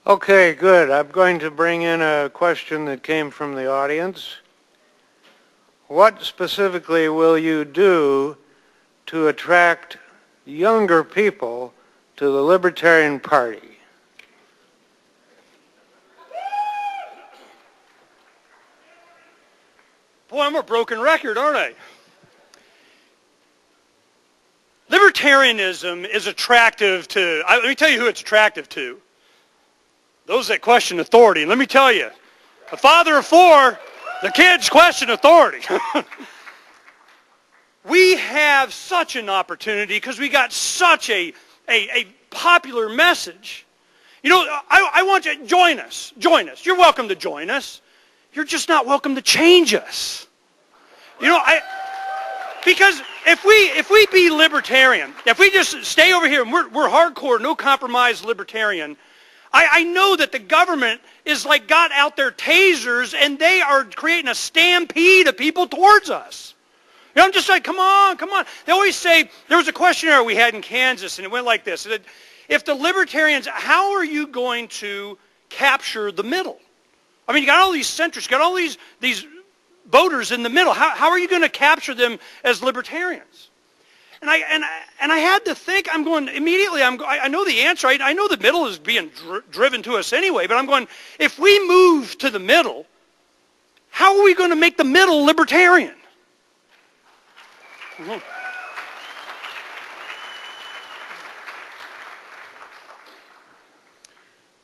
Okay, good. I'm going to bring in a question that came from the audience. What specifically will you do to attract younger people to the Libertarian Party? Boy, I'm a broken record, aren't I? Libertarianism is attractive to, let me tell you who it's attractive to. Those that question authority. And let me tell you, a father of four, the kids question authority. We have such an opportunity because we got such a popular message. You know, I want you to join us. Join us. You're welcome to join us. You're just not welcome to change us. You know, because if we be libertarian, if we just stay over here and we're hardcore, no compromise libertarian, I know that the government is like got out their tasers and they are creating a stampede of people towards us. You know, I'm just like, come on, come on. They always say, there was a questionnaire we had in Kansas and it went like this. It said, if the libertarians, how are you going to capture the middle? I mean, you got all these centrists, you got all these voters in the middle. How are you going to capture them as libertarians? And I had to think. I'm going immediately. I know the answer. I know the middle is being driven to us anyway. But I'm going. If we move to the middle, how are we going to make the middle libertarian? Mm-hmm.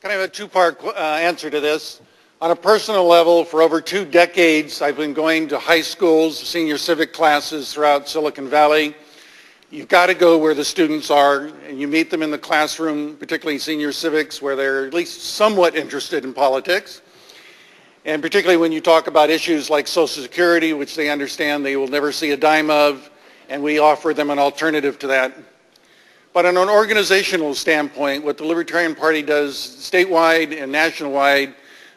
Kind of a two-part answer to this. On a personal level, for over 2 decades, I've been going to high schools, senior civic classes throughout Silicon Valley. You've got to go where the students are, and you meet them in the classroom, particularly senior civics, where they're at least somewhat interested in politics. And particularly when you talk about issues like Social Security, which they understand they will never see a dime of, and we offer them an alternative to that. But on an organizational standpoint, what the Libertarian Party does statewide and nationwide,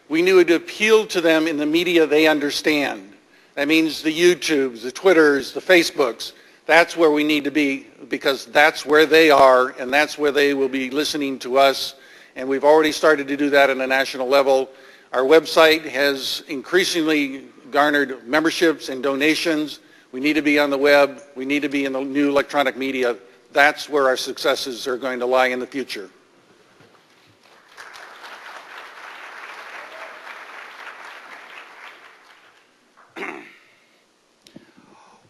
we need to appeal to them in the media they understand. That means the YouTubes, the Twitters, the Facebooks. That's where we need to be because that's where they are and that's where they will be listening to us. And we've already started to do that on a national level. Our website has increasingly garnered memberships and donations. We need to be on the web. We need to be in the new electronic media. That's where our successes are going to lie in the future.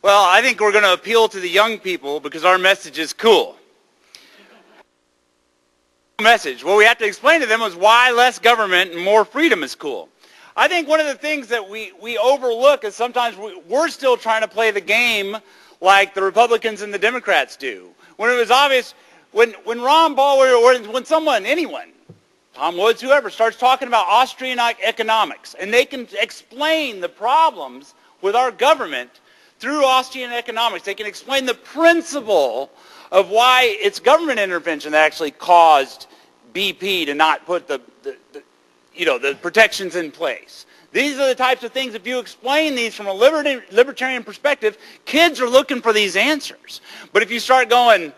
Well, I think we're going to appeal to the young people because our message is cool. Message. What we have to explain to them is why less government and more freedom is cool. I think one of the things that we overlook is sometimes we're still trying to play the game like the Republicans and the Democrats do. When it was obvious, when Ron Paul or when someone, anyone, Tom Woods, whoever, starts talking about Austrian economics, and they can explain the problems with our government through Austrian economics. They can explain the principle of why it's government intervention that actually caused BP to not put the protections in place. These are the types of things, if you explain these from a libertarian perspective, kids are looking for these answers. But if you start going,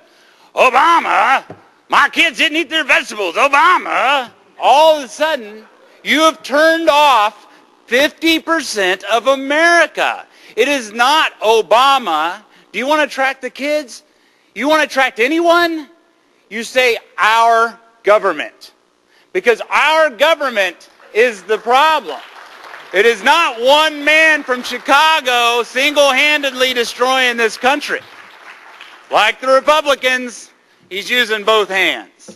Obama, my kids didn't eat their vegetables, Obama, all of a sudden, you have turned off 50% of America. It is not Obama. Do you want to attract the kids? You want to attract anyone? You say our government. Because our government is the problem. It is not one man from Chicago single-handedly destroying this country. Like the Republicans, he's using both hands.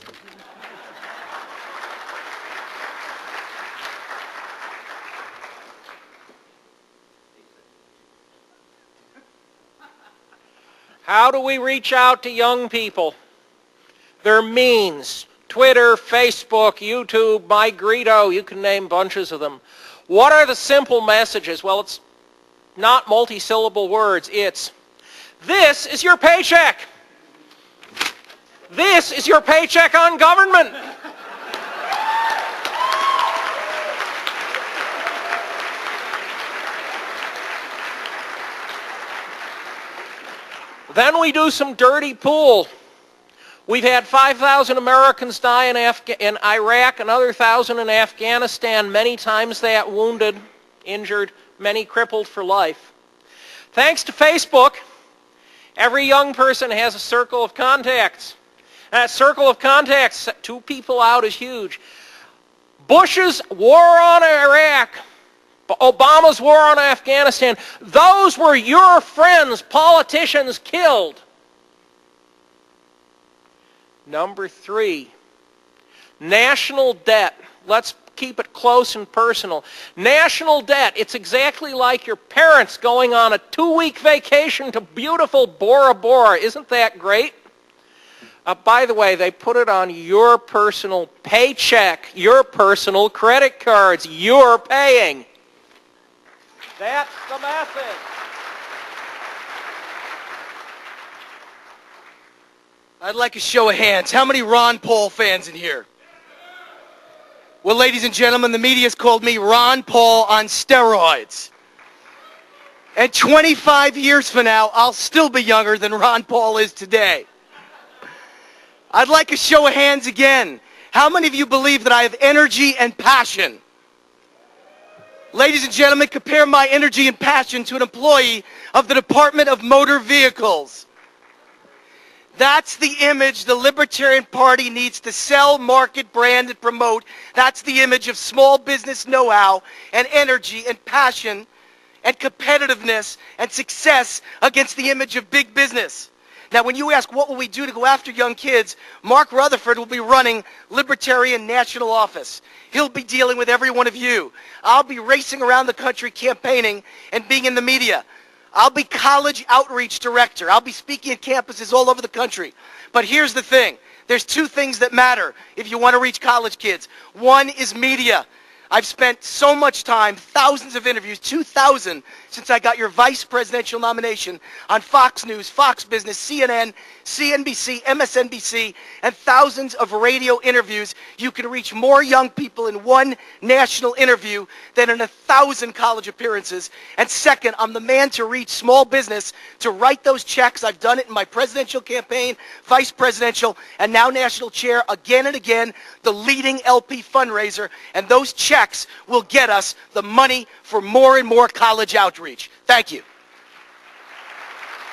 How do we reach out to young people? There are means. Twitter, Facebook, YouTube, MyGreedo, you can name bunches of them. What are the simple messages? Well, it's not multi-syllable words. It's, this is your paycheck. This is your paycheck on government. Then we do some dirty pool. We've had 5,000 Americans die in Iraq, another 1,000 in Afghanistan, many times that wounded, injured, many crippled for life. Thanks to Facebook, every young person has a circle of contacts. That circle of contacts, 2 people out, is huge. Bush's war on Iraq, Obama's war on Afghanistan, those were your friends, politicians killed. Number 3, national debt. Let's keep it close and personal. National debt, it's exactly like your parents going on a 2-week vacation to beautiful Bora Bora. Isn't that great? By the way, they put it on your personal paycheck, your personal credit cards. You're paying. That's the message. I'd like a show of hands. How many Ron Paul fans in here? Well, ladies and gentlemen, the media's called me Ron Paul on steroids. And 25 years from now, I'll still be younger than Ron Paul is today. I'd like a show of hands again. How many of you believe that I have energy and passion? Ladies and gentlemen, compare my energy and passion to an employee of the Department of Motor Vehicles. That's the image the Libertarian Party needs to sell, market, brand, and promote. That's the image of small business know-how and energy and passion and competitiveness and success against the image of big business. Now, when you ask what will we do to go after young kids, Mark Rutherford will be running Libertarian National Office. He'll be dealing with every one of you. I'll be racing around the country campaigning and being in the media. I'll be college outreach director. I'll be speaking at campuses all over the country. But here's the thing. There's 2 things that matter if you want to reach college kids. One is media. I've spent so much time, thousands of interviews, 2,000 since I got your vice presidential nomination on Fox News, Fox Business, CNN, CNBC, MSNBC, and thousands of radio interviews. You can reach more young people in one national interview than in 1,000 college appearances. And second, I'm the man to reach small business, to write those checks. I've done it in my presidential campaign, vice presidential, and now national chair again and again, the leading LP fundraiser. And those checks will get us the money for more and more college outreach. Thank you.